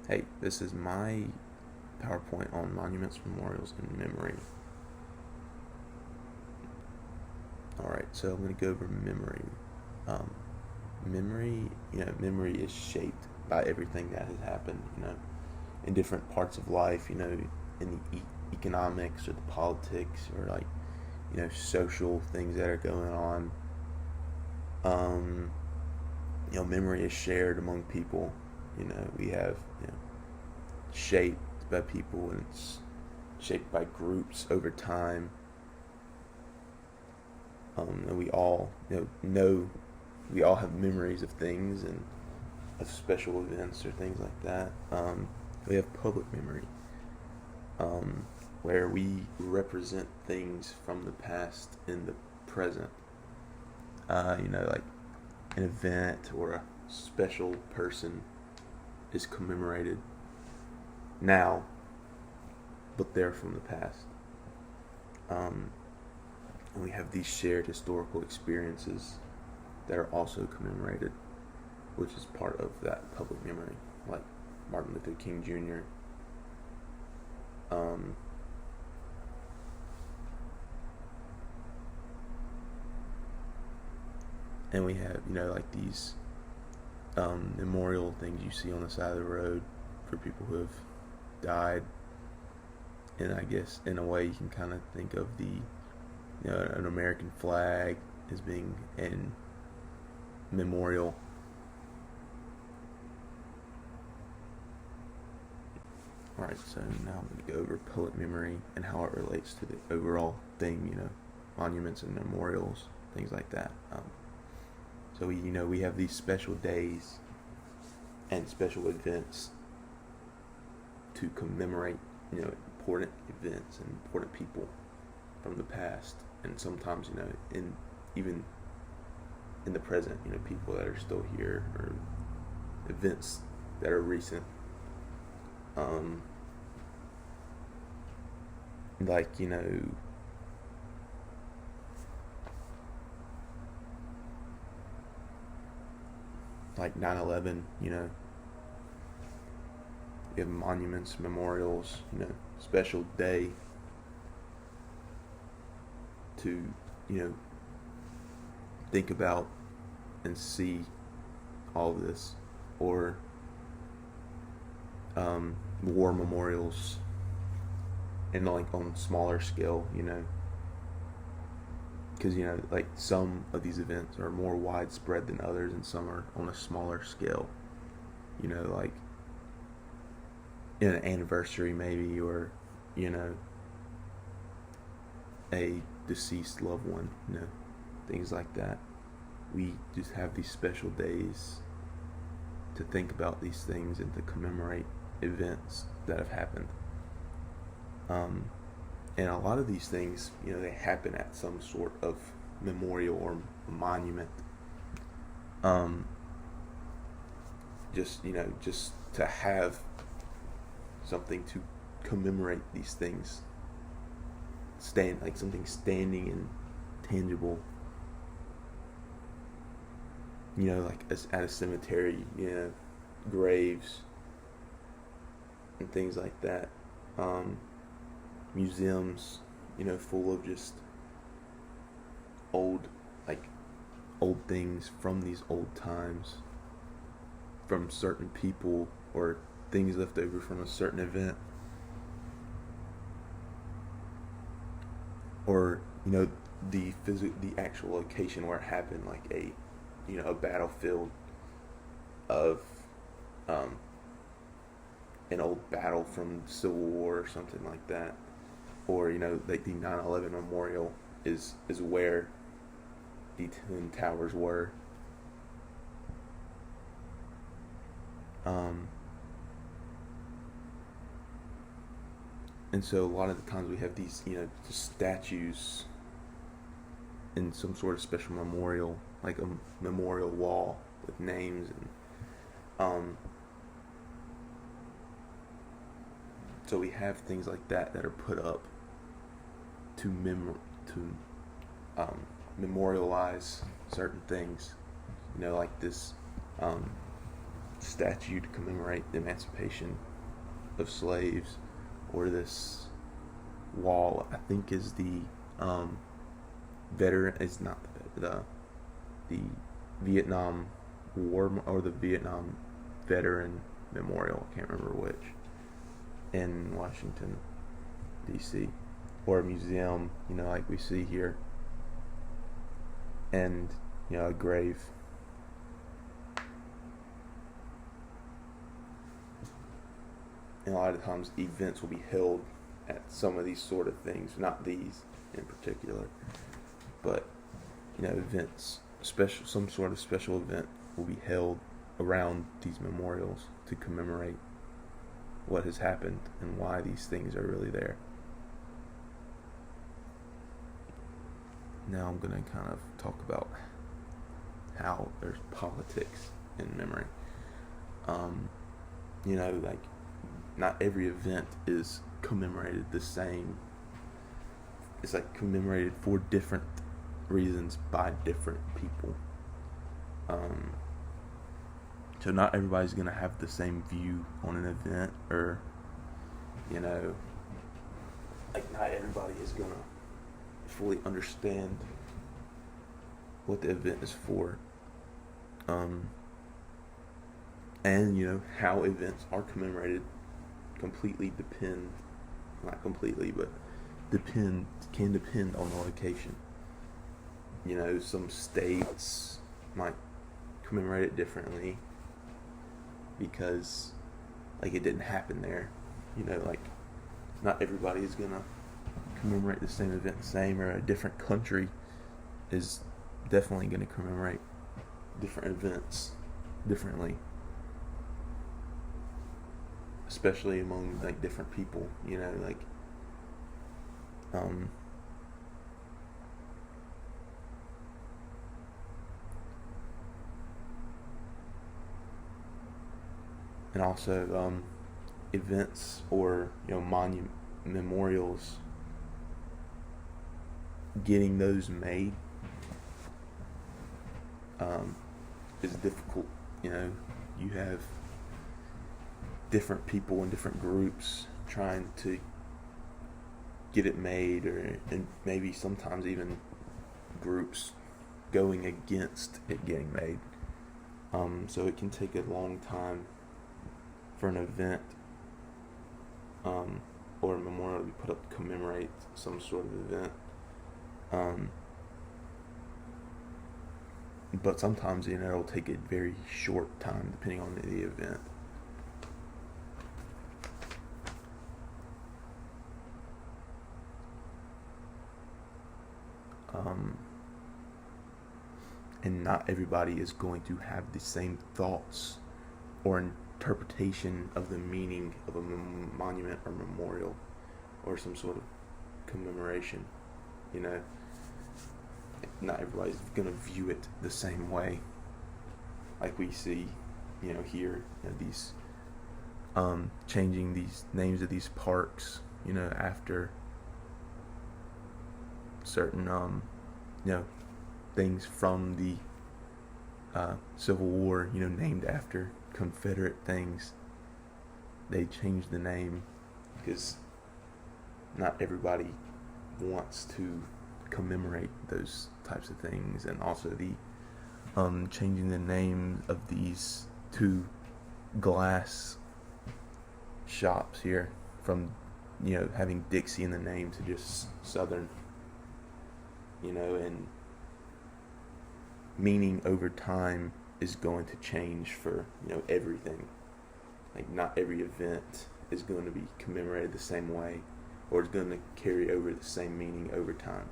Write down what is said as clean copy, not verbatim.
Hey, this is my PowerPoint on monuments, memorials, and memory. Alright, so I'm going to go over memory. Um, memory is shaped by everything that has happened, in different parts of life, in the economics or the politics or social things that are going on. Um, Memory is shared among people. We have, shaped by people, and it's shaped by groups over time. And we all know we all have memories of things and of special events or things like that. We have public memory, where we represent things from the past in the present. Like an event or a special person is commemorated now, but they're from the past. And we have these shared historical experiences that are also commemorated, which is part of that public memory, like Martin Luther King Jr. And we have, like these memorial things you see on the side of the road for people who have died. And I guess in a way you can kind of think of an American flag as being an memorial. Alright, so now I'm going to go over public memory and how it relates to the overall thing, monuments and memorials, things like that. So we have these special days and special events to commemorate, important events and important people from the past, and sometimes, even in the present, people that are still here, or events that are recent. Like, like 9/11, you have monuments, memorials, special day to, think about and see all of this. Or war memorials, and like on smaller scale, because like some of these events are more widespread than others, and some are on a smaller scale, like an anniversary maybe, or a deceased loved one, things like that. We just have these special days to think about these things and to commemorate events that have happened. And a lot of these things, they happen at some sort of memorial or monument. Just to have something to commemorate these things, like something standing and tangible. Like at a cemetery, graves and things like that. Museums, full of just old, like old things from these old times, from certain people, or things left over from a certain event, or the actual location where it happened, like a battlefield of an old battle from the Civil War or something like that. Or like the 9/11 memorial is where the Twin Towers were. And so a lot of the times we have these just statues in some sort of special memorial, like a memorial wall with names, and so we have things like that are put up to memorialize certain things, like this statue to commemorate the emancipation of slaves, or this wall, I think, is the veteran, is not the Vietnam War, or the Vietnam Veteran Memorial, I can't remember which, in Washington DC, or a museum, like we see here, and a grave. And a lot of times events will be held at some of these sort of things, not these in particular, but events, some sort of special event will be held around these memorials to commemorate what has happened and why these things are really there. Now I'm going to kind of talk about how there's politics in memory. Like, not every event is commemorated the same. It's like commemorated for different reasons by different people. So not everybody's going to have the same view on an event, or, like, not everybody is going to fully understand what the event is for. And, how events are commemorated completely can depend on the location. Some states might commemorate it differently because, like, it didn't happen there. Like, not everybody is gonna commemorate the same event the same, or a different country is definitely gonna commemorate different events differently, especially among, like, different people, like, and also events, or memorials, getting those made is difficult. You have different people in different groups trying to get it made, and maybe sometimes even groups going against it getting made. So it can take a long time for an event or a memorial to be put up to commemorate some sort of event. But sometimes, it'll take a very short time depending on the event. And not everybody is going to have the same thoughts or interpretation of the meaning of a monument or memorial or some sort of commemoration. Not everybody's going to view it the same way. Like we see, here, these changing these names of these parks, after certain things from the Civil War, named after Confederate things. They changed the name because not everybody wants to commemorate those types of things. And also the changing the name of these two glass shops here from having Dixie in the name to just Southern, and meaning over time is going to change for everything. Like, not every event is going to be commemorated the same way, or is going to carry over the same meaning over time.